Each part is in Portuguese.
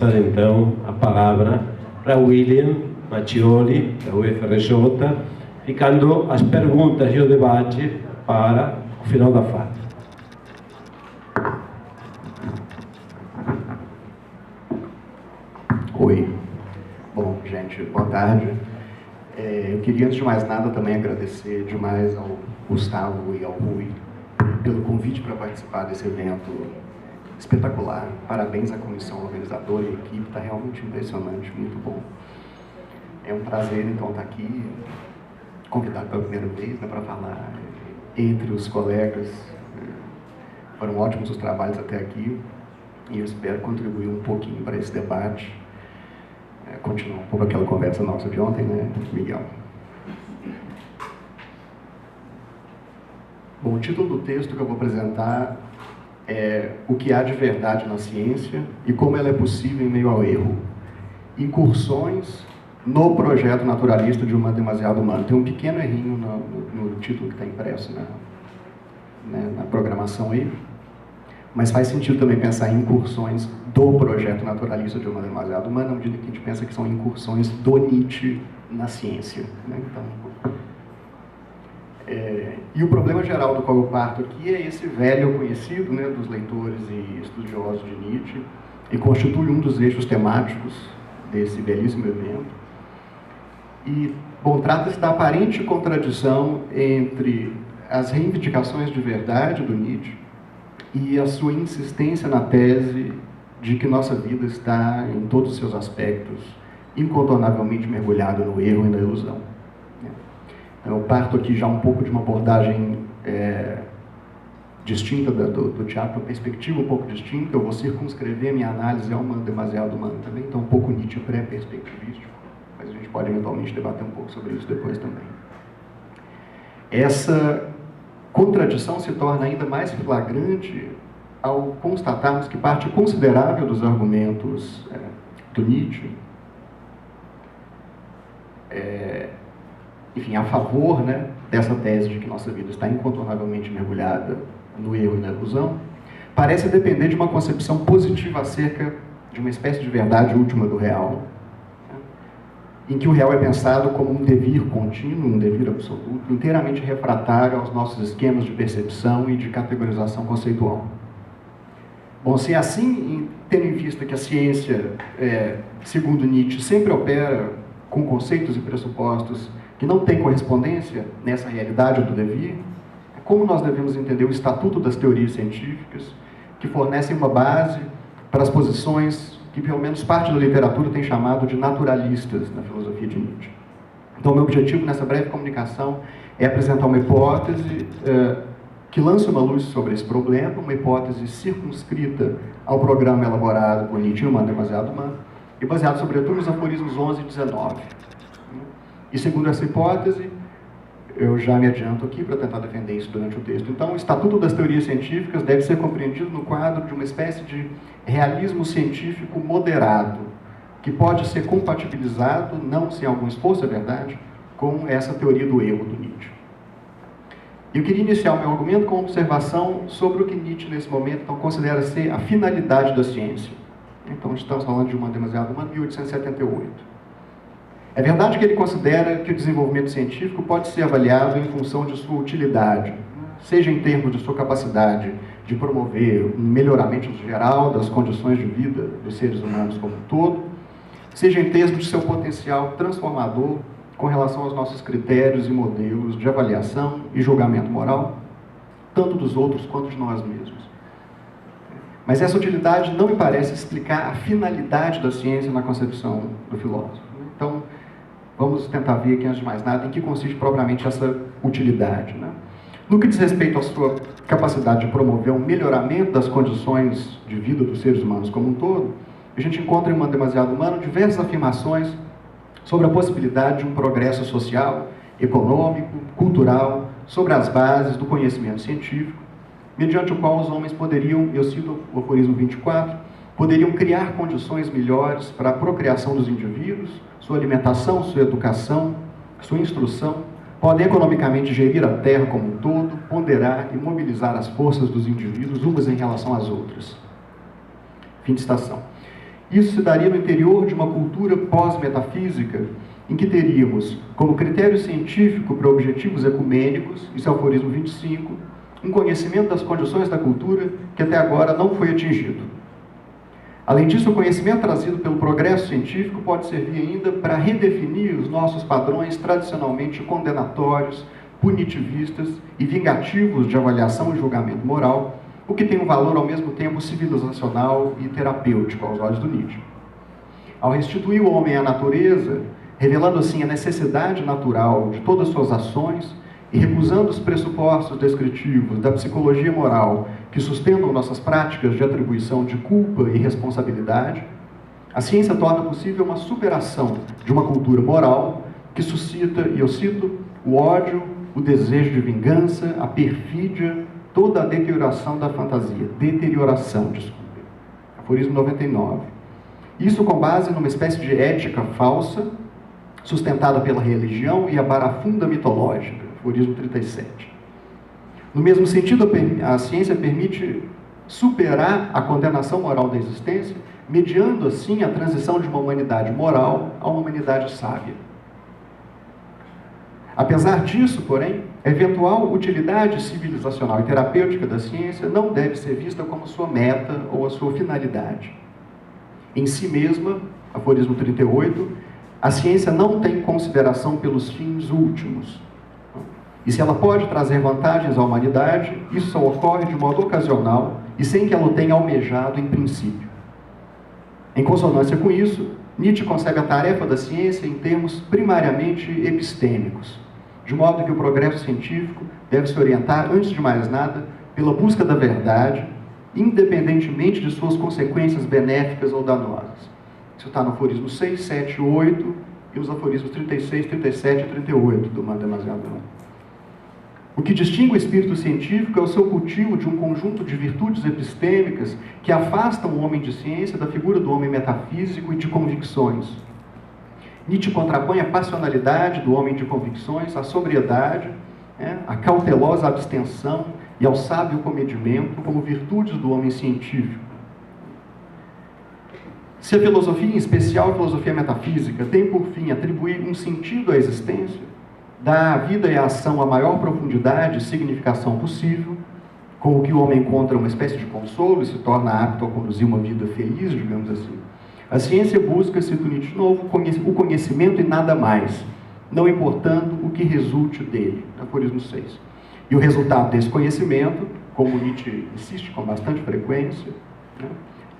passar então a palavra para William Macchioli, da UFRJ, ficando as perguntas e o debate para o final da fala. Oi. Bom, gente, boa tarde. Eu queria, antes de mais nada, também agradecer demais ao Gustavo e ao Rui pelo convite para participar desse evento espetacular. Parabéns à comissão organizadora e à equipe, está realmente impressionante, muito bom. É um prazer, então, estar aqui, convidado pela primeira vez, né, para falar entre os colegas. Foram ótimos os trabalhos até aqui e eu espero contribuir um pouquinho para esse debate. Continuar um pouco aquela conversa nossa de ontem, né, Miguel? Bom, o título do texto que eu vou apresentar é O que há de verdade na ciência e como ela é possível em meio ao erro. Incursões no projeto naturalista de uma demasiado humana. Tem um pequeno errinho no título que está impresso na programação aí, mas faz sentido também pensar em incursões do projeto naturalista de uma demasiado humana, na medida que a gente pensa que são incursões do Nietzsche na ciência, né? Então, e o problema geral do qual eu parto aqui é esse velho conhecido, né, dos leitores e estudiosos de Nietzsche, e constitui um dos eixos temáticos desse belíssimo evento. E, bom, trata-se da aparente contradição entre as reivindicações de verdade do Nietzsche e a sua insistência na tese de que nossa vida está, em todos os seus aspectos, incontornavelmente mergulhada no erro e na ilusão. Então, eu parto aqui já um pouco de uma abordagem distinta do teatro, uma perspectiva um pouco distinta. Eu vou circunscrever minha análise a uma demasiado humana também, então um pouco Nietzsche pré-perspectivístico, mas a gente pode eventualmente debater um pouco sobre isso depois também. Essa contradição se torna ainda mais flagrante ao constatarmos que parte considerável dos argumentos do Nietzsche, enfim, a favor, né, dessa tese de que nossa vida está incontornavelmente mergulhada no erro e na ilusão, parece depender de uma concepção positiva acerca de uma espécie de verdade última do real, né, em que o real é pensado como um devir contínuo, um devir absoluto, inteiramente refratário aos nossos esquemas de percepção e de categorização conceitual. Bom, se é assim, tendo em vista que a ciência, segundo Nietzsche, sempre opera com conceitos e pressupostos que não têm correspondência nessa realidade do devir, como nós devemos entender o estatuto das teorias científicas, que fornecem uma base para as posições que, pelo menos, parte da literatura tem chamado de naturalistas na filosofia de Nietzsche. Então, meu objetivo nessa breve comunicação é apresentar uma hipótese que lança uma luz sobre esse problema, uma hipótese circunscrita ao programa elaborado por Nietzsche, Uma Demasiado Humana, e baseado, sobretudo, nos aforismos 11 e 19. E, segundo essa hipótese, eu já me adianto aqui para tentar defender isso durante o texto. Então, o Estatuto das Teorias Científicas deve ser compreendido no quadro de uma espécie de realismo científico moderado, que pode ser compatibilizado, não sem algum esforço, é verdade, com essa teoria do erro do Nietzsche. Eu queria iniciar o meu argumento com uma observação sobre o que Nietzsche, nesse momento, então, considera ser a finalidade da ciência. Então, estamos falando de Uma Demasiado Humana, 1878. É verdade que ele considera que o desenvolvimento científico pode ser avaliado em função de sua utilidade, seja em termos de sua capacidade de promover um melhoramento geral das condições de vida dos seres humanos como um todo, seja em termos de seu potencial transformador com relação aos nossos critérios e modelos de avaliação e julgamento moral, tanto dos outros quanto de nós mesmos. Mas essa utilidade não me parece explicar a finalidade da ciência na concepção do filósofo. Então, vamos tentar ver aqui, antes de mais nada, em que consiste propriamente essa utilidade, né? No que diz respeito à sua capacidade de promover um melhoramento das condições de vida dos seres humanos como um todo, a gente encontra em Uma Demasiado Humana diversas afirmações sobre a possibilidade de um progresso social, econômico, cultural, sobre as bases do conhecimento científico, mediante o qual os homens poderiam, eu cito o aforismo 24, poderiam criar condições melhores para a procriação dos indivíduos, sua alimentação, sua educação, sua instrução, podem economicamente gerir a terra como um todo, ponderar e mobilizar as forças dos indivíduos umas em relação às outras. Fim de citação. Isso se daria no interior de uma cultura pós-metafísica, em que teríamos, como critério científico para objetivos ecumênicos, isso é o aforismo 25, um conhecimento das condições da cultura que até agora não foi atingido. Além disso, o conhecimento trazido pelo progresso científico pode servir ainda para redefinir os nossos padrões tradicionalmente condenatórios, punitivistas e vingativos de avaliação e julgamento moral, o que tem um valor ao mesmo tempo civilizacional e terapêutico aos olhos do Nietzsche. Ao restituir o homem à natureza, revelando assim a necessidade natural de todas as suas ações e recusando os pressupostos descritivos da psicologia moral que sustentam nossas práticas de atribuição de culpa e responsabilidade, a ciência torna possível uma superação de uma cultura moral que suscita, e eu cito, o ódio, o desejo de vingança, a perfídia, toda a deterioração da fantasia. Deterioração, desculpe. Aforismo 99. Isso com base numa espécie de ética falsa, sustentada pela religião e a barafunda mitológica. Aforismo 37. No mesmo sentido, a ciência permite superar a condenação moral da existência, mediando assim a transição de uma humanidade moral a uma humanidade sábia. Apesar disso, porém, a eventual utilidade civilizacional e terapêutica da ciência não deve ser vista como sua meta ou a sua finalidade. Em si mesma, aforismo 38, a ciência não tem consideração pelos fins últimos. E se ela pode trazer vantagens à humanidade, isso só ocorre de modo ocasional e sem que ela o tenha almejado em princípio. Em consonância com isso, Nietzsche concebe a tarefa da ciência em termos primariamente epistêmicos, de modo que o progresso científico deve se orientar, antes de mais nada, pela busca da verdade, independentemente de suas consequências benéficas ou danosas. Isso está no aforismo 6, 7, 8 e nos aforismos 36, 37 e 38 do Mandemasiador. O que distingue o espírito científico é o seu cultivo de um conjunto de virtudes epistêmicas que afastam o homem de ciência da figura do homem metafísico e de convicções. Nietzsche contrapõe a passionalidade do homem de convicções à sobriedade, à cautelosa abstenção e ao sábio comedimento como virtudes do homem científico. Se a filosofia, em especial a filosofia metafísica, tem por fim atribuir um sentido à existência, dá à vida e à ação a maior profundidade e significação possível, com o que o homem encontra uma espécie de consolo e se torna apto a conduzir uma vida feliz, digamos assim. A ciência busca, cito Nietzsche de novo, o conhecimento e nada mais, não importando o que resulte dele. Aforismo 6. E o resultado desse conhecimento, como Nietzsche insiste com bastante frequência,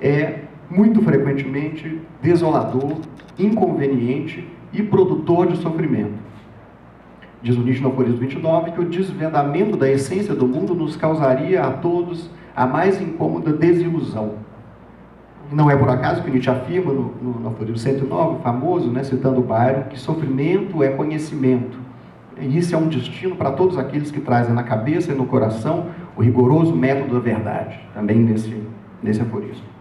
é muito frequentemente desolador, inconveniente e produtor de sofrimento. Diz o Nietzsche no aforismo 29 que o desvendamento da essência do mundo nos causaria a todos a mais incômoda desilusão. Não é por acaso que Nietzsche afirma no aforismo 109, famoso, citando Byron, que sofrimento é conhecimento. E isso é um destino para todos aqueles que trazem na cabeça e no coração o rigoroso método da verdade, também nesse aforismo.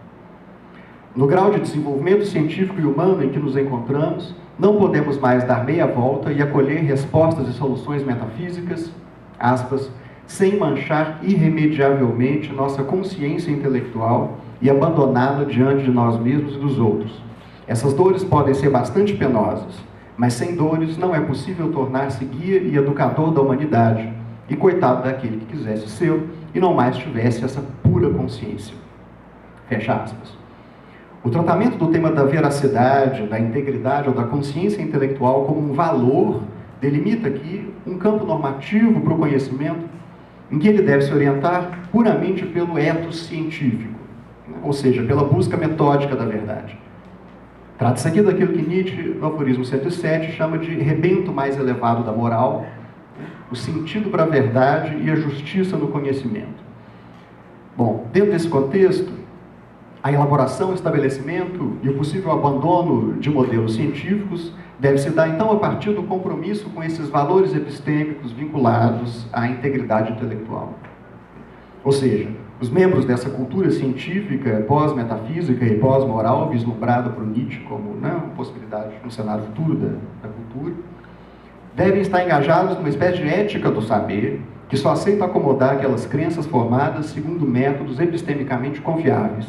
No grau de desenvolvimento científico e humano em que nos encontramos, não podemos mais dar meia volta e acolher respostas e soluções metafísicas, aspas, sem manchar irremediavelmente nossa consciência intelectual e abandoná-la diante de nós mesmos e dos outros. Essas dores podem ser bastante penosas, mas sem dores não é possível tornar-se guia e educador da humanidade, e coitado daquele que quisesse ser e não mais tivesse essa pura consciência. Fecha aspas. O tratamento do tema da veracidade, da integridade ou da consciência intelectual como um valor delimita aqui um campo normativo para o conhecimento em que ele deve se orientar puramente pelo ethos científico, ou seja, pela busca metódica da verdade. Trata-se aqui daquilo que Nietzsche, no aforismo 107, chama de rebento mais elevado da moral, o sentido para a verdade e a justiça no conhecimento. Bom, dentro desse contexto, a elaboração, o estabelecimento e o possível abandono de modelos científicos deve se dar, então, a partir do compromisso com esses valores epistêmicos vinculados à integridade intelectual. Ou seja, os membros dessa cultura científica, pós-metafísica e pós-moral, vislumbrada por Nietzsche como uma possibilidade, um cenário futuro da cultura, devem estar engajados numa espécie de ética do saber, que só aceita acomodar aquelas crenças formadas segundo métodos epistemicamente confiáveis.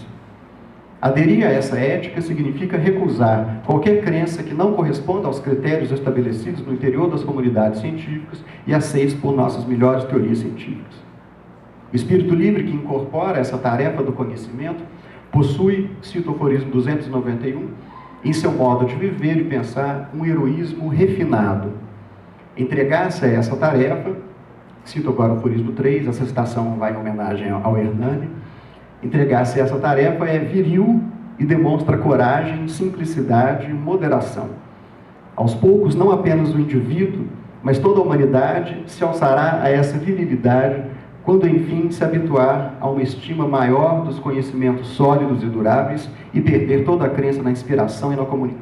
Aderir a essa ética significa recusar qualquer crença que não corresponda aos critérios estabelecidos no interior das comunidades científicas e aceitos por nossas melhores teorias científicas. O espírito livre que incorpora essa tarefa do conhecimento possui, cito o aforismo 291, em seu modo de viver e pensar, um heroísmo refinado. Entregar-se a essa tarefa, cito agora o aforismo 3, essa citação vai em homenagem ao Hernani, entregar-se a essa tarefa é viril e demonstra coragem, simplicidade e moderação. Aos poucos, não apenas o indivíduo, mas toda a humanidade se alçará a essa virilidade quando, enfim, se habituar a uma estima maior dos conhecimentos sólidos e duráveis e perder toda a crença na inspiração e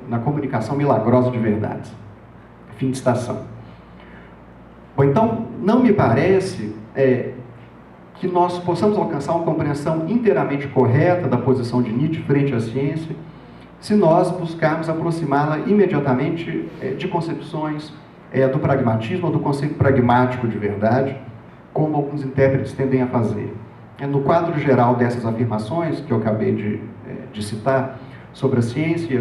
na comunicação milagrosa de verdades. Fim de citação. Bom, então, não me parece que nós possamos alcançar uma compreensão inteiramente correta da posição de Nietzsche frente à ciência, se nós buscarmos aproximá-la imediatamente de concepções do pragmatismo ou do conceito pragmático de verdade, como alguns intérpretes tendem a fazer. No quadro geral dessas afirmações que eu acabei de citar sobre a ciência e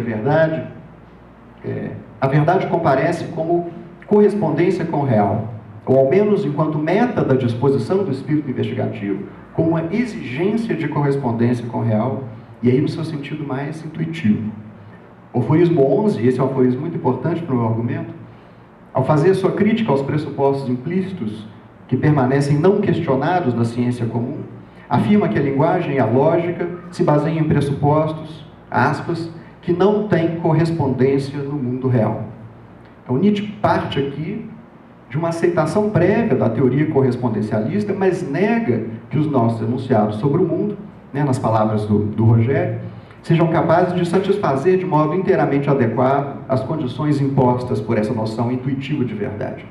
a verdade comparece como correspondência com o real, ou ao menos enquanto meta da disposição do espírito investigativo, com uma exigência de correspondência com o real, e aí no seu sentido mais intuitivo. O aforismo 11, esse é um aforismo muito importante para o meu argumento, ao fazer sua crítica aos pressupostos implícitos que permanecem não questionados na ciência comum, afirma que a linguagem e a lógica se baseiam em pressupostos, aspas, que não têm correspondência no mundo real. Então Nietzsche parte aqui de uma aceitação prévia da teoria correspondencialista, mas nega que os nossos enunciados sobre o mundo, nas palavras do Rogério, sejam capazes de satisfazer de modo inteiramente adequado as condições impostas por essa noção intuitiva de verdade.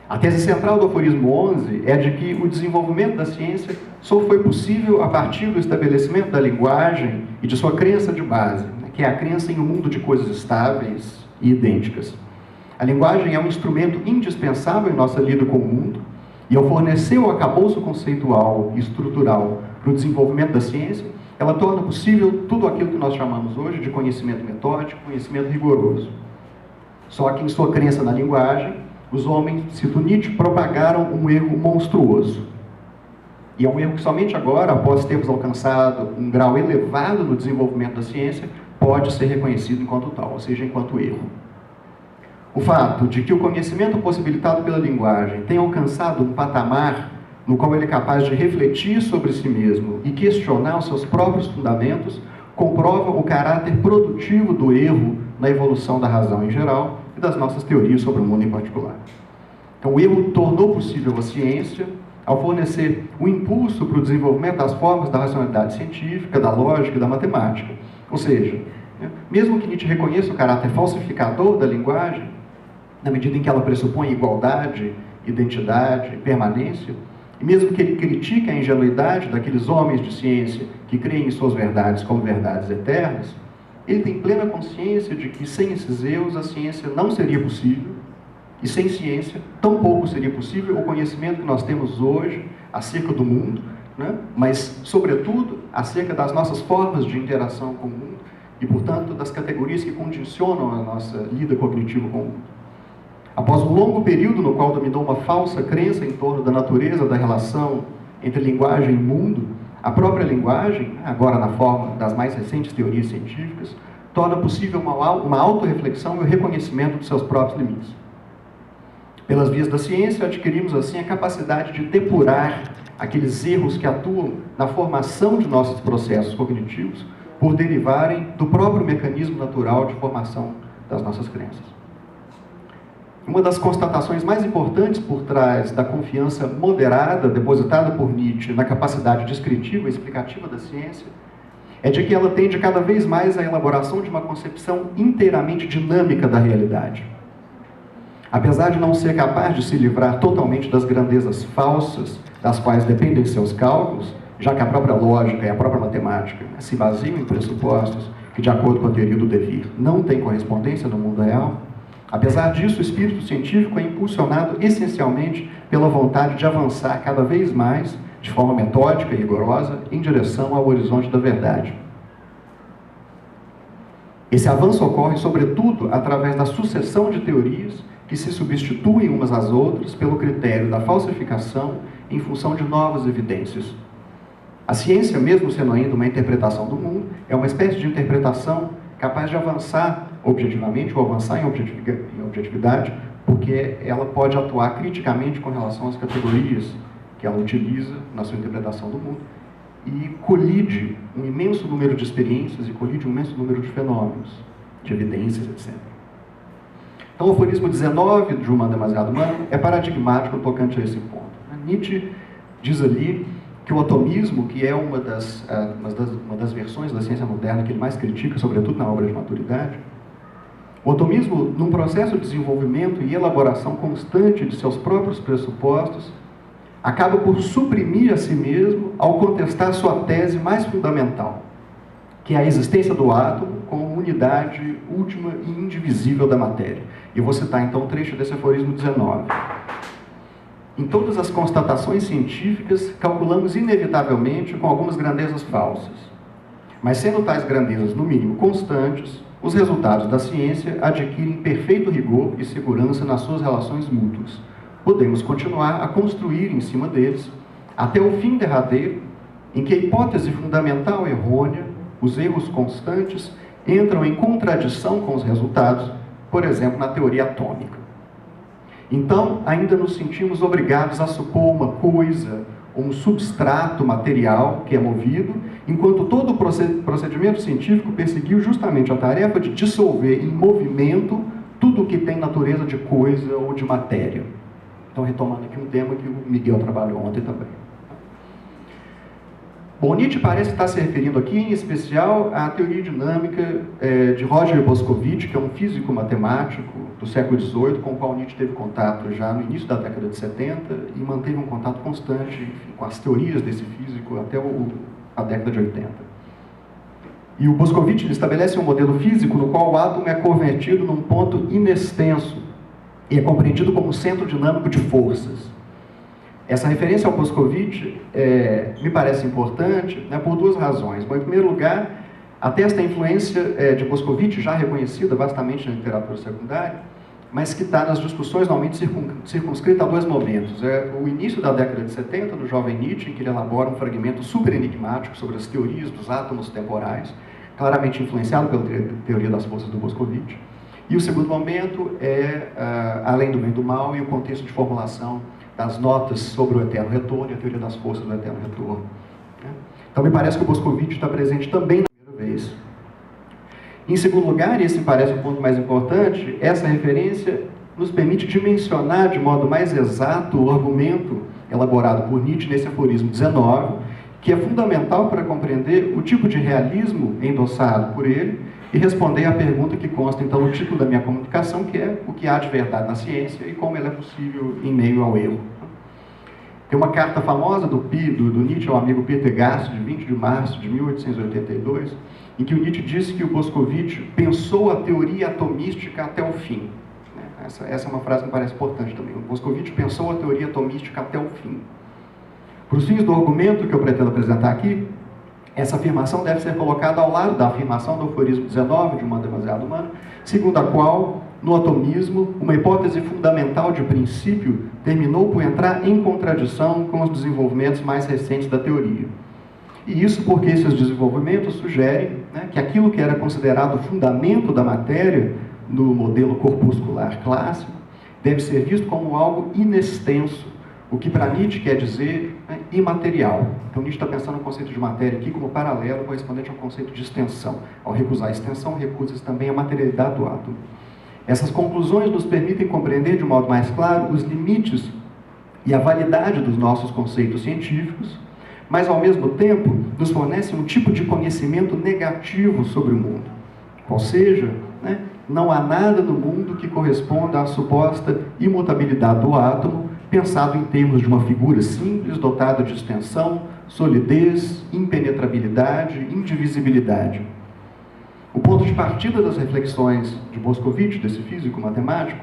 A tese central do aforismo 11 é de que o desenvolvimento da ciência só foi possível a partir do estabelecimento da linguagem e de sua crença de base, que é a crença em um mundo de coisas estáveis e idênticas. A linguagem é um instrumento indispensável em nossa lida com o mundo, e ao fornecer o arcabouço conceitual e estrutural para o desenvolvimento da ciência, ela torna possível tudo aquilo que nós chamamos hoje de conhecimento metódico, conhecimento rigoroso. Só que em sua crença na linguagem, os homens, cito Nietzsche, propagaram um erro monstruoso. E é um erro que somente agora, após termos alcançado um grau elevado no desenvolvimento da ciência, pode ser reconhecido enquanto tal, ou seja, enquanto erro. O fato de que o conhecimento possibilitado pela linguagem tem alcançado um patamar no qual ele é capaz de refletir sobre si mesmo e questionar os seus próprios fundamentos, comprova o caráter produtivo do erro na evolução da razão em geral e das nossas teorias sobre o mundo em particular. Então, o erro tornou possível a ciência ao fornecer o impulso para o desenvolvimento das formas da racionalidade científica, da lógica e da matemática. Ou seja, mesmo que Nietzsche reconheça o caráter falsificador da linguagem, na medida em que ela pressupõe igualdade, identidade, permanência, e mesmo que ele critique a ingenuidade daqueles homens de ciência que creem em suas verdades como verdades eternas, ele tem plena consciência de que sem esses erros a ciência não seria possível, e sem ciência tampouco seria possível o conhecimento que nós temos hoje acerca do mundo, mas, sobretudo, acerca das nossas formas de interação com o mundo e, portanto, das categorias que condicionam a nossa lida cognitiva com o mundo. Após um longo período no qual dominou uma falsa crença em torno da natureza da relação entre linguagem e mundo, a própria linguagem, agora na forma das mais recentes teorias científicas, torna possível uma autorreflexão e o reconhecimento dos seus próprios limites. Pelas vias da ciência, adquirimos assim a capacidade de depurar aqueles erros que atuam na formação de nossos processos cognitivos por derivarem do próprio mecanismo natural de formação das nossas crenças. Uma das constatações mais importantes por trás da confiança moderada depositada por Nietzsche na capacidade descritiva e explicativa da ciência é de que ela tende cada vez mais à elaboração de uma concepção inteiramente dinâmica da realidade. Apesar de não ser capaz de se livrar totalmente das grandezas falsas das quais dependem seus cálculos, já que a própria lógica e a própria matemática se baseiam em pressupostos que, de acordo com a teoria do devir, não têm correspondência no mundo real, apesar disso, o espírito científico é impulsionado essencialmente pela vontade de avançar cada vez mais, de forma metódica e rigorosa, em direção ao horizonte da verdade. Esse avanço ocorre, sobretudo, através da sucessão de teorias que se substituem umas às outras pelo critério da falsificação em função de novas evidências. A ciência, mesmo sendo ainda uma interpretação do mundo, é uma espécie de interpretação capaz de avançar objetivamente ou avançar em objetividade, porque ela pode atuar criticamente com relação às categorias que ela utiliza na sua interpretação do mundo e colide um imenso número de experiências e colide um imenso número de fenômenos, de evidências, etc. Então, o aforismo 19 de O Humano Demasiado Humano é paradigmático tocante a esse ponto. Nietzsche diz ali que o atomismo, que é uma das versões da ciência moderna que ele mais critica, sobretudo na obra de maturidade, o atomismo, num processo de desenvolvimento e elaboração constante de seus próprios pressupostos, acaba por suprimir a si mesmo ao contestar sua tese mais fundamental, que é a existência do átomo como unidade última e indivisível da matéria. E eu vou citar então um trecho desse aforismo 19. Em todas as constatações científicas, calculamos inevitavelmente com algumas grandezas falsas. Mas sendo tais grandezas, no mínimo, constantes, os resultados da ciência adquirem perfeito rigor e segurança nas suas relações mútuas. Podemos continuar a construir em cima deles, até o fim derradeiro, em que a hipótese fundamental errônea, os erros constantes, entram em contradição com os resultados, por exemplo, na teoria atômica. Então, ainda nos sentimos obrigados a supor uma coisa, ou um substrato material que é movido, enquanto todo o procedimento científico perseguiu justamente a tarefa de dissolver em movimento tudo o que tem natureza de coisa ou de matéria. Então, retomando aqui um tema que o Miguel trabalhou ontem também. Bom, Nietzsche parece estar se referindo aqui, em especial, à teoria dinâmica de Roger Boscovich, que é um físico matemático do século XVIII, com o qual Nietzsche teve contato já no início da década de 70 e manteve um contato constante, enfim, com as teorias desse físico até a década de 80. E o Boscovich ele estabelece um modelo físico no qual o átomo é convertido num ponto inextenso e é compreendido como centro dinâmico de forças. Essa referência ao Boscovich me parece importante, né, por duas razões. Bom, em primeiro lugar, atesta a influência de Boscovich, já reconhecida vastamente na literatura secundária, mas que está nas discussões normalmente circunscrita a dois momentos. O início da década de 70, do jovem Nietzsche, em que ele elabora um fragmento super enigmático sobre as teorias dos átomos temporais, claramente influenciado pela teoria das forças do Boscovich. E o segundo momento é Além do Bem e do Mal e o contexto de formulação das notas sobre o eterno retorno e a teoria das forças do eterno retorno. Então, me parece que o Boscovich está presente também na primeira vez. Em segundo lugar, e esse me parece o ponto mais importante, essa referência nos permite dimensionar de modo mais exato o argumento elaborado por Nietzsche nesse aforismo 19, que é fundamental para compreender o tipo de realismo endossado por ele e responder à pergunta que consta, então, no título da minha comunicação, que é o que há de verdade na ciência e como ela é possível em meio ao erro. Tem uma carta famosa do Nietzsche ao amigo Peter Gast, de 20 de março de 1882, em que o Nietzsche disse que o Boscovich pensou a teoria atomística até o fim. Essa é uma frase que me parece importante também. O Boscovich pensou a teoria atomística até o fim. Para os fins do argumento que eu pretendo apresentar aqui, essa afirmação deve ser colocada ao lado da afirmação do aforismo 19 de O Humano Demasiado Humano, segundo a qual, no atomismo, uma hipótese fundamental de princípio terminou por entrar em contradição com os desenvolvimentos mais recentes da teoria. E isso porque esses desenvolvimentos sugerem, né, que aquilo que era considerado o fundamento da matéria no modelo corpuscular clássico deve ser visto como algo inextenso, o que para Nietzsche quer dizer, né, imaterial. Então Nietzsche está pensando no conceito de matéria aqui como paralelo correspondente ao conceito de extensão. Ao recusar a extensão, recusa-se também a materialidade do átomo. Essas conclusões nos permitem compreender de um modo mais claro os limites e a validade dos nossos conceitos científicos, mas ao mesmo tempo nos fornecem um tipo de conhecimento negativo sobre o mundo. Ou seja, né, não há nada no mundo que corresponda à suposta imutabilidade do átomo, pensado em termos de uma figura simples, dotada de extensão, solidez, impenetrabilidade, indivisibilidade. O ponto de partida das reflexões de Boscovich, desse físico matemático,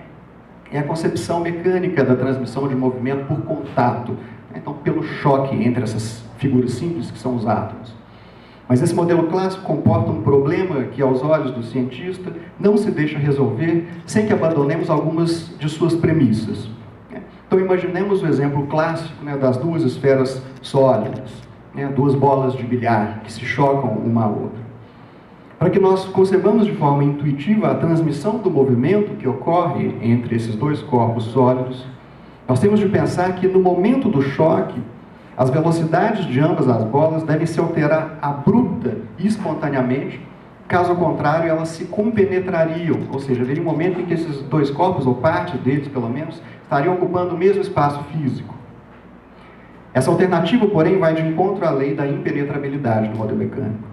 é a concepção mecânica da transmissão de movimento por contato, então pelo choque entre essas figuras simples que são os átomos. Mas esse modelo clássico comporta um problema que, aos olhos do cientista, não se deixa resolver sem que abandonemos algumas de suas premissas. Então, imaginemos o exemplo clássico, né, das duas esferas sólidas, né, duas bolas de bilhar que se chocam uma à outra. Para que nós concebamos de forma intuitiva a transmissão do movimento que ocorre entre esses dois corpos sólidos, nós temos de pensar que, no momento do choque, as velocidades de ambas as bolas devem se alterar abrupta e espontaneamente, caso contrário, elas se compenetrariam, ou seja, haveria um momento em que esses dois corpos, ou parte deles pelo menos, estariam ocupando o mesmo espaço físico. Essa alternativa, porém, vai de encontro à lei da impenetrabilidade do modelo mecânico.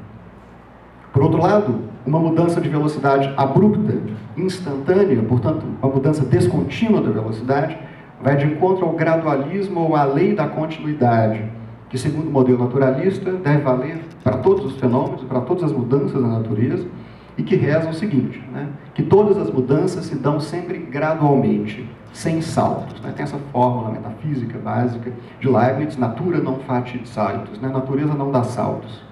Por outro lado, uma mudança de velocidade abrupta, instantânea, portanto, uma mudança descontínua da velocidade, vai de encontro ao gradualismo ou à lei da continuidade, que, segundo o modelo naturalista, deve valer para todos os fenômenos, para todas as mudanças da natureza, e que reza o seguinte, né, que todas as mudanças se dão sempre gradualmente, sem saltos. Né? Tem essa fórmula metafísica básica de Leibniz, natura non facit saltus, né? Natureza não dá saltos.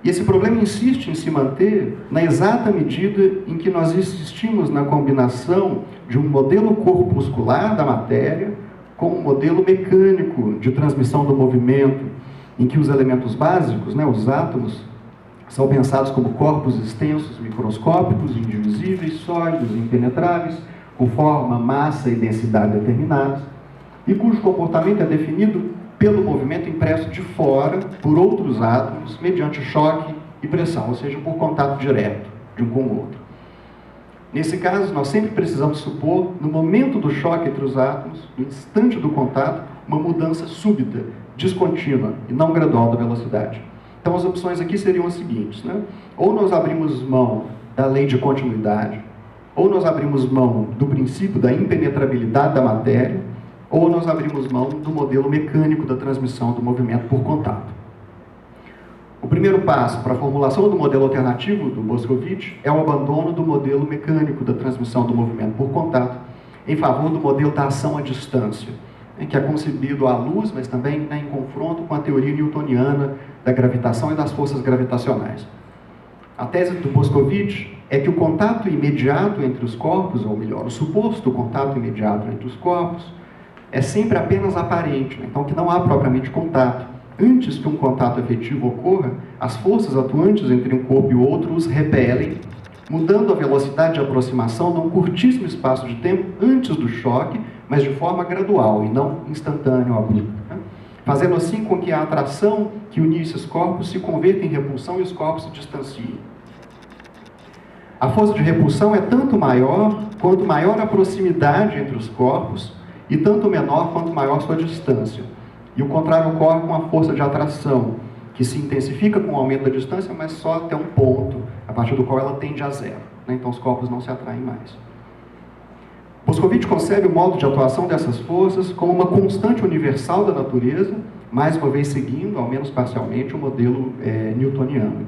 E esse problema insiste em se manter na exata medida em que nós insistimos na combinação de um modelo corpuscular da matéria com um modelo mecânico de transmissão do movimento, em que os elementos básicos, né, os átomos, são pensados como corpos extensos, microscópicos, indivisíveis, sólidos, impenetráveis, com forma, massa e densidade determinadas, e cujo comportamento é definido pelo movimento impresso de fora por outros átomos, mediante choque e pressão, ou seja, por contato direto de um com o outro. Nesse caso, nós sempre precisamos supor, no momento do choque entre os átomos, no instante do contato, uma mudança súbita, descontínua e não gradual da velocidade. Então, as opções aqui seriam as seguintes, né? Ou nós abrimos mão da lei de continuidade, ou nós abrimos mão do princípio da impenetrabilidade da matéria, ou nós abrimos mão do modelo mecânico da transmissão do movimento por contato. O primeiro passo para a formulação do modelo alternativo do Moscovitch é o abandono do modelo mecânico da transmissão do movimento por contato, em favor do modelo da ação à distância, que é concebido à luz, mas também em confronto com a teoria newtoniana da gravitação e das forças gravitacionais. A tese do Moscovitch é que o contato imediato entre os corpos, ou melhor, o suposto contato imediato entre os corpos, é sempre apenas aparente, então que não há propriamente contato. Antes que um contato efetivo ocorra, as forças atuantes entre um corpo e outro os repelem, mudando a velocidade de aproximação num curtíssimo espaço de tempo antes do choque, mas de forma gradual e não instantânea ou abrupta, né? Fazendo assim com que a atração que unia esses corpos se converta em repulsão e os corpos se distanciem. A força de repulsão é tanto maior quanto maior a proximidade entre os corpos e tanto menor quanto maior sua distância. E o contrário ocorre com a força de atração, que se intensifica com o aumento da distância, mas só até um ponto, a partir do qual ela tende a zero, né? Então os corpos não se atraem mais. Moscovitch concebe o modo de atuação dessas forças como uma constante universal da natureza, mais uma vez seguindo, ao menos parcialmente, o modelo newtoniano.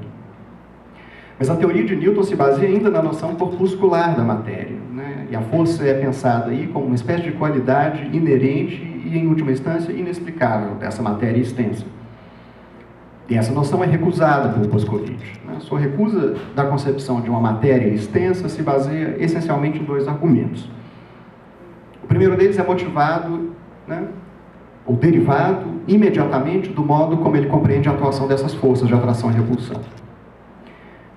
Mas a teoria de Newton se baseia ainda na noção corpuscular da matéria, né? E a força é pensada aí como uma espécie de qualidade inerente e, em última instância, inexplicável dessa matéria extensa. E essa noção é recusada por Moscovitch, né? Sua recusa da concepção de uma matéria extensa se baseia essencialmente em dois argumentos. O primeiro deles é motivado, né, ou derivado imediatamente do modo como ele compreende a atuação dessas forças de atração e repulsão.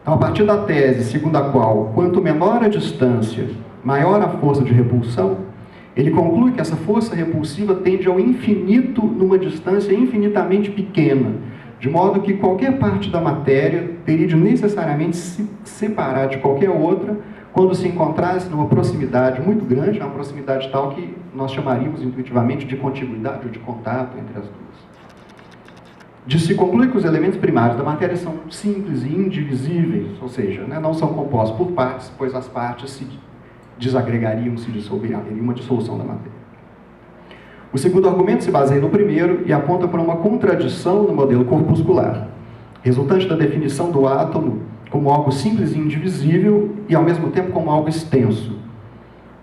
Então, a partir da tese segundo a qual, quanto menor a distância, maior a força de repulsão, ele conclui que essa força repulsiva tende ao infinito numa distância infinitamente pequena, de modo que qualquer parte da matéria teria de necessariamente se separar de qualquer outra quando se encontrasse numa proximidade muito grande, uma proximidade tal que nós chamaríamos intuitivamente de contiguidade ou de contato entre as duas. Se conclui que os elementos primários da matéria são simples e indivisíveis, ou seja, né, não são compostos por partes, pois as partes se desagregariam, se dissolveriam, haveria uma dissolução da matéria. O segundo argumento se baseia no primeiro e aponta para uma contradição no modelo corpuscular, resultante da definição do átomo como algo simples e indivisível e, ao mesmo tempo, como algo extenso.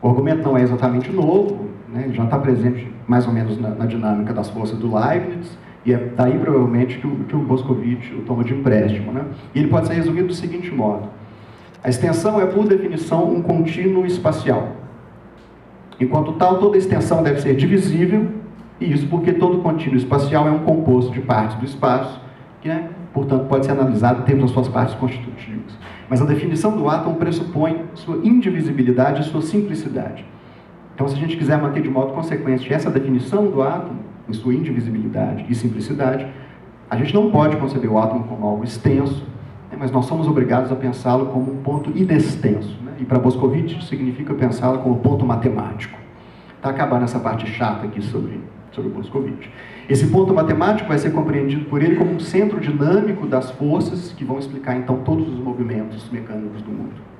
O argumento não é exatamente novo, né, ele já está presente mais ou menos na dinâmica das forças do Leibniz, E é daí, provavelmente, que o Boscovich o toma de empréstimo, né? E ele pode ser resumido do seguinte modo. A extensão é, por definição, um contínuo espacial. Enquanto tal, toda extensão deve ser divisível, e isso porque todo contínuo espacial é um composto de partes do espaço, que, né, portanto, pode ser analisado em termos das suas partes constitutivas. Mas a definição do átomo pressupõe sua indivisibilidade e sua simplicidade. Então, se a gente quiser manter de modo consequente essa definição do átomo, em sua indivisibilidade e simplicidade, a gente não pode conceber o átomo como algo extenso, né, mas nós somos obrigados a pensá-lo como um ponto inextenso. Né? E para Boscovich significa pensá-lo como ponto matemático. Está acabando essa parte chata aqui sobre Boscovich. Esse ponto matemático vai ser compreendido por ele como um centro dinâmico das forças que vão explicar, então, todos os movimentos mecânicos do mundo.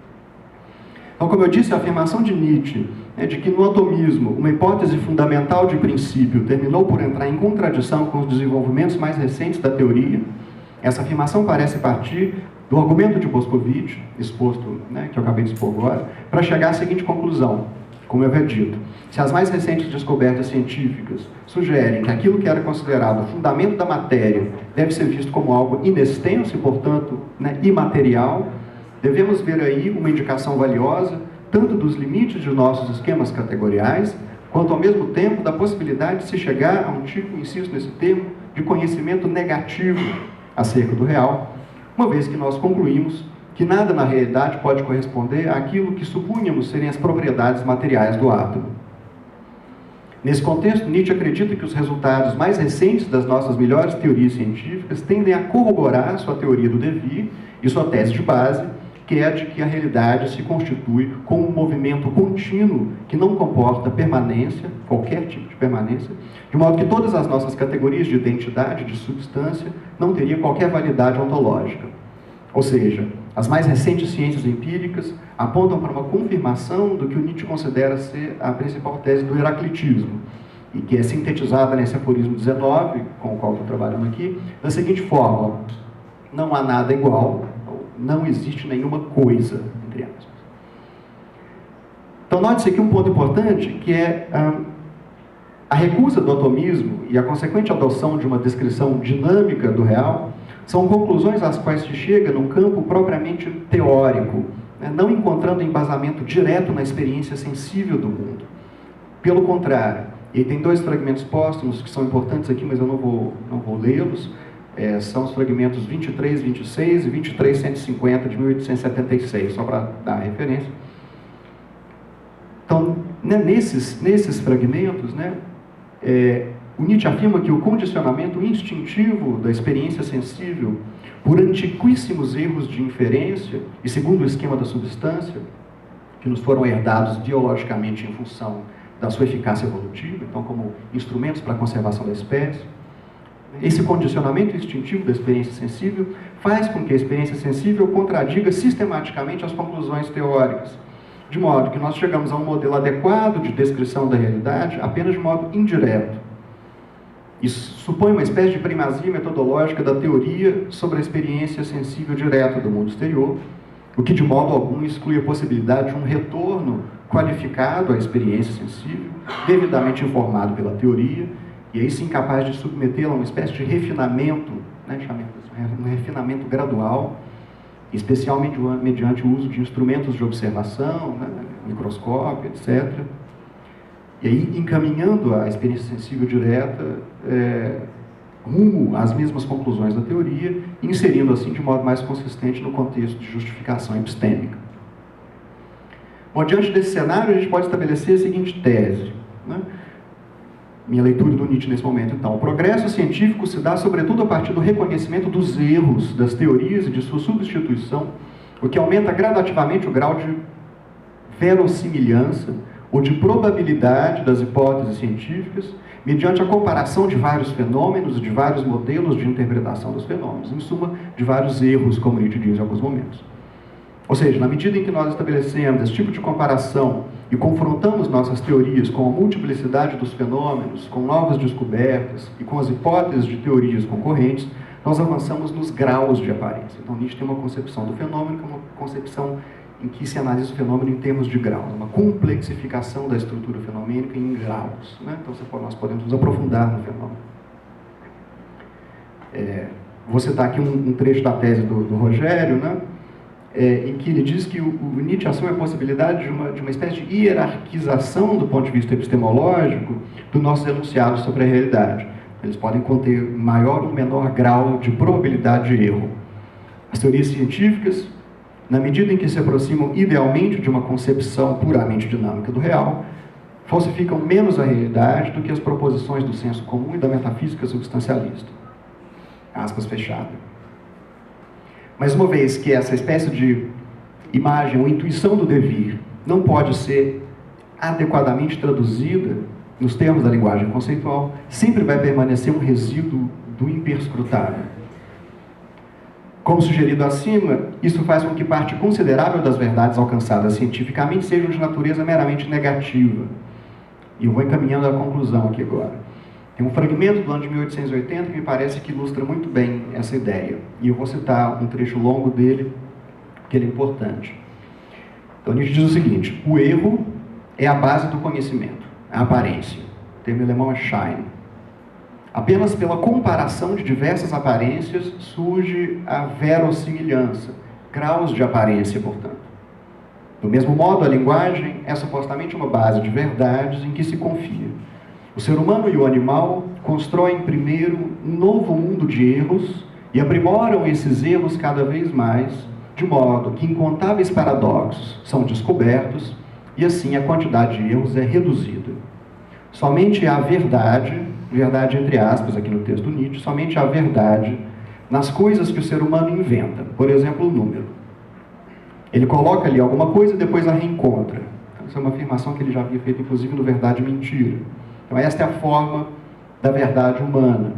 Então, como eu disse, a afirmação de Nietzsche, né, de que no atomismo uma hipótese fundamental de princípio terminou por entrar em contradição com os desenvolvimentos mais recentes da teoria, essa afirmação parece partir do argumento de Boscovich, exposto, né, que eu acabei de expor agora, para chegar à seguinte conclusão. Como eu havia dito, se as mais recentes descobertas científicas sugerem que aquilo que era considerado o fundamento da matéria deve ser visto como algo inextenso e, portanto, né, imaterial, devemos ver aí uma indicação valiosa tanto dos limites de nossos esquemas categoriais, quanto, ao mesmo tempo, da possibilidade de se chegar a um tipo, insisto nesse termo, de conhecimento negativo acerca do real, uma vez que nós concluímos que nada na realidade pode corresponder àquilo que supunhamos serem as propriedades materiais do átomo. Nesse contexto, Nietzsche acredita que os resultados mais recentes das nossas melhores teorias científicas tendem a corroborar sua teoria do devir e sua tese de base, que é a de que a realidade se constitui como um movimento contínuo que não comporta permanência, qualquer tipo de permanência, de modo que todas as nossas categorias de identidade, de substância, não teriam qualquer validade ontológica. Ou seja, as mais recentes ciências empíricas apontam para uma confirmação do que o Nietzsche considera ser a principal tese do heraclitismo, e que é sintetizada nesse aforismo 19, com o qual estou trabalhando aqui, da seguinte forma: não há nada igual, não existe nenhuma coisa, entre aspas. Então, note-se aqui um ponto importante, que é a recusa do atomismo e a consequente adoção de uma descrição dinâmica do real são conclusões às quais se chega num campo propriamente teórico, né, não encontrando embasamento direto na experiência sensível do mundo. Pelo contrário, e tem dois fragmentos póstumos que são importantes aqui, mas eu não vou lê-los, são os fragmentos 23, 26 e 23, 150 de 1876, só para dar a referência. Então, né, nesses fragmentos, né, o Nietzsche afirma que o condicionamento instintivo da experiência sensível por antiquíssimos erros de inferência e segundo o esquema da substância, que nos foram herdados biologicamente em função da sua eficácia evolutiva, então como instrumentos para a conservação da espécie, esse condicionamento instintivo da experiência sensível faz com que a experiência sensível contradiga sistematicamente as conclusões teóricas, de modo que nós chegamos a um modelo adequado de descrição da realidade apenas de modo indireto. Isso supõe uma espécie de primazia metodológica da teoria sobre a experiência sensível direta do mundo exterior, o que de modo algum exclui a possibilidade de um retorno qualificado à experiência sensível, devidamente informado pela teoria, e aí sim capaz de submetê-la a uma espécie de refinamento, né, um refinamento gradual, especialmente mediante o uso de instrumentos de observação, né, microscópio, etc., e aí, encaminhando a experiência sensível direta rumo às mesmas conclusões da teoria, inserindo assim de modo mais consistente no contexto de justificação epistêmica. Bom, diante desse cenário, a gente pode estabelecer a seguinte tese, né? Minha leitura do Nietzsche nesse momento, então. O progresso científico se dá sobretudo a partir do reconhecimento dos erros das teorias e de sua substituição, o que aumenta gradativamente o grau de verossimilhança ou de probabilidade das hipóteses científicas, mediante a comparação de vários fenômenos e de vários modelos de interpretação dos fenômenos, em suma, de vários erros, como Nietzsche diz em alguns momentos. Ou seja, na medida em que nós estabelecemos esse tipo de comparação e confrontamos nossas teorias com a multiplicidade dos fenômenos, com novas descobertas e com as hipóteses de teorias concorrentes, nós avançamos nos graus de aparência. Então, Nietzsche tem uma concepção do fenômeno que é uma concepção em que se analisa o fenômeno em termos de graus, uma complexificação da estrutura fenomênica em graus, né? Então, nós podemos nos aprofundar no fenômeno. Vou citar aqui um trecho da tese do Rogério, né? Em que ele diz que o Nietzsche assume a possibilidade de uma espécie de hierarquização do ponto de vista epistemológico dos nossos enunciados sobre a realidade. Eles podem conter maior ou menor grau de probabilidade de erro. As teorias científicas, na medida em que se aproximam idealmente de uma concepção puramente dinâmica do real, falsificam menos a realidade do que as proposições do senso comum e da metafísica substancialista. Aspas fechadas. Mas uma vez que essa espécie de imagem ou intuição do devir não pode ser adequadamente traduzida nos termos da linguagem conceitual, sempre vai permanecer um resíduo do imperscrutável. Como sugerido acima, isso faz com que parte considerável das verdades alcançadas cientificamente sejam de natureza meramente negativa. E eu vou encaminhando a conclusão aqui agora. Tem um fragmento do ano de 1880 que me parece que ilustra muito bem essa ideia. E eu vou citar um trecho longo dele, que ele é importante. Então, Nietzsche diz o seguinte: o erro é a base do conhecimento, a aparência. O termo alemão é Schein. Apenas pela comparação de diversas aparências surge a verossimilhança, graus de aparência, portanto. Do mesmo modo, a linguagem é supostamente uma base de verdades em que se confia. O ser humano e o animal constroem primeiro um novo mundo de erros e aprimoram esses erros cada vez mais, de modo que incontáveis paradoxos são descobertos e assim a quantidade de erros é reduzida. Somente a verdade entre aspas aqui no texto do Nietzsche, somente a verdade nas coisas que o ser humano inventa, por exemplo, o número. Ele coloca ali alguma coisa e depois a reencontra. Essa é uma afirmação que ele já havia feito, inclusive, no Verdade e Mentira. Então, esta é a forma da verdade humana.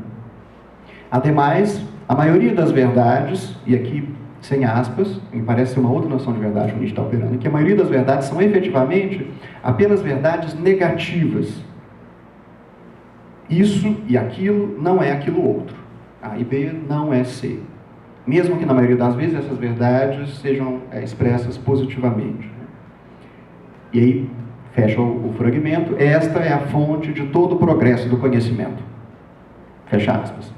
Ademais, a maioria das verdades, e aqui sem aspas, me parece ser uma outra noção de verdade que o Nietzsche está operando, que a maioria das verdades são efetivamente apenas verdades negativas. Isso e aquilo não é aquilo outro. A e B não é C. Mesmo que na maioria das vezes essas verdades sejam expressas positivamente. E aí, fecha o fragmento, esta é a fonte de todo o progresso do conhecimento. Fecha aspas.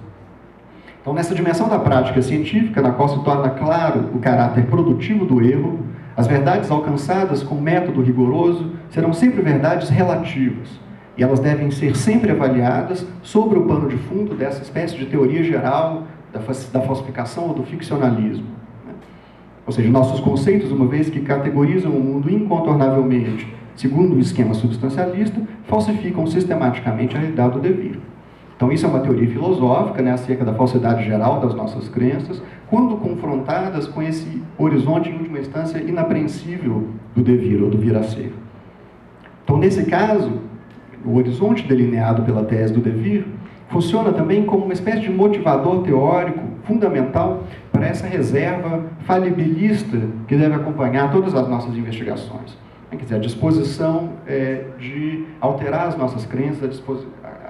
Então, nessa dimensão da prática científica, na qual se torna claro o caráter produtivo do erro, as verdades alcançadas com método rigoroso serão sempre verdades relativas. E elas devem ser sempre avaliadas sobre o pano de fundo dessa espécie de teoria geral da falsificação ou do ficcionalismo. Ou seja, nossos conceitos, uma vez que categorizam o mundo incontornavelmente segundo o esquema substancialista, falsificam sistematicamente a realidade do devir. Então, isso é uma teoria filosófica, né, acerca da falsidade geral das nossas crenças, quando confrontadas com esse horizonte, em última instância, inapreensível do devir ou do vir a ser. Então, nesse caso, o horizonte delineado pela tese do devir funciona também como uma espécie de motivador teórico fundamental para essa reserva falibilista que deve acompanhar todas as nossas investigações. Quer dizer, a disposição de alterar as nossas crenças,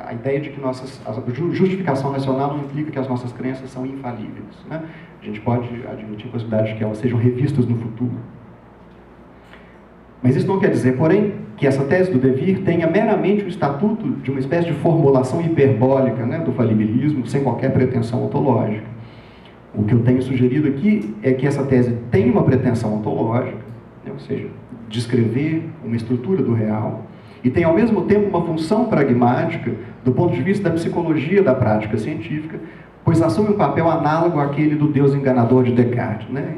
a ideia de que a justificação racional não implica que as nossas crenças são infalíveis, né? A gente pode admitir a possibilidade de que elas sejam revistas no futuro. Mas isso não quer dizer, porém, que essa tese do devir tenha meramente o estatuto de uma espécie de formulação hiperbólica, né, do falibilismo, sem qualquer pretensão ontológica. O que eu tenho sugerido aqui é que essa tese tem uma pretensão ontológica, né, ou seja, descrever uma estrutura do real, e tem ao mesmo tempo uma função pragmática do ponto de vista da psicologia da prática científica, pois assume um papel análogo àquele do Deus enganador de Descartes, né,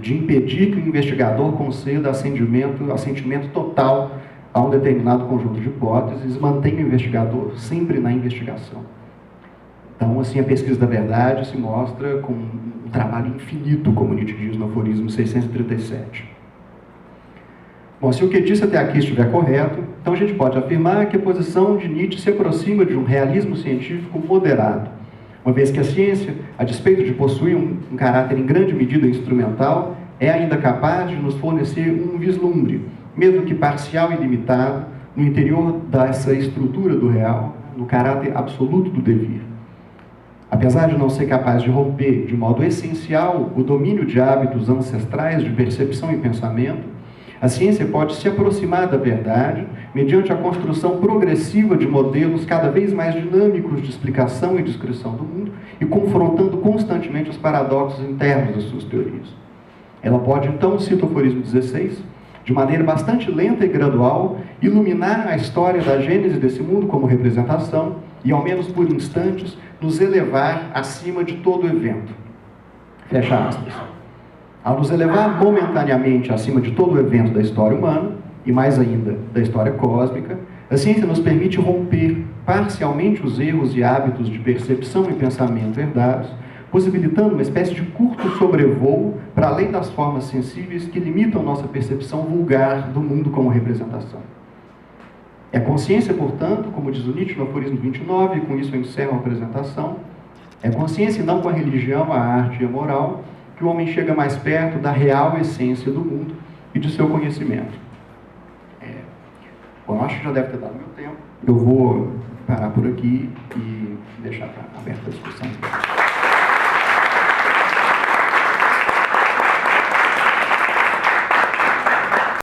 de impedir que o investigador conceda assentimento total a um determinado conjunto de hipóteses, mantém o investigador sempre na investigação. Então, assim, a pesquisa da verdade se mostra com um trabalho infinito, como Nietzsche diz no aforismo 637. Bom, se o que disse até aqui estiver correto, então a gente pode afirmar que a posição de Nietzsche se aproxima de um realismo científico moderado, uma vez que a ciência, a despeito de possuir um caráter em grande medida instrumental, é ainda capaz de nos fornecer um vislumbre, mesmo que parcial e limitado, no interior dessa estrutura do real, no caráter absoluto do devir. Apesar de não ser capaz de romper de modo essencial o domínio de hábitos ancestrais de percepção e pensamento, A ciência pode se aproximar da verdade mediante a construção progressiva de modelos cada vez mais dinâmicos de explicação e descrição do mundo e confrontando constantemente os paradoxos internos das suas teorias. Ela pode, então, cito o aforismo 16, de maneira bastante lenta e gradual, iluminar a história da gênese desse mundo como representação e, ao menos por instantes, nos elevar acima de todo evento. Fecha aspas. Ao nos elevar momentaneamente acima de todo evento da história humana, e mais ainda da história cósmica, a ciência nos permite romper parcialmente os erros e hábitos de percepção e pensamento herdados, possibilitando uma espécie de curto sobrevoo para além das formas sensíveis que limitam nossa percepção vulgar do mundo como representação. É a consciência, portanto, como diz o Nietzsche no aforismo 29, e com isso eu encerro a apresentação, é a consciência e não com a religião, a arte e a moral, que o homem chega mais perto da real essência do mundo e de seu conhecimento. Bom, eu acho que já deve ter dado meu tempo. Eu vou parar por aqui e deixar aberta a discussão.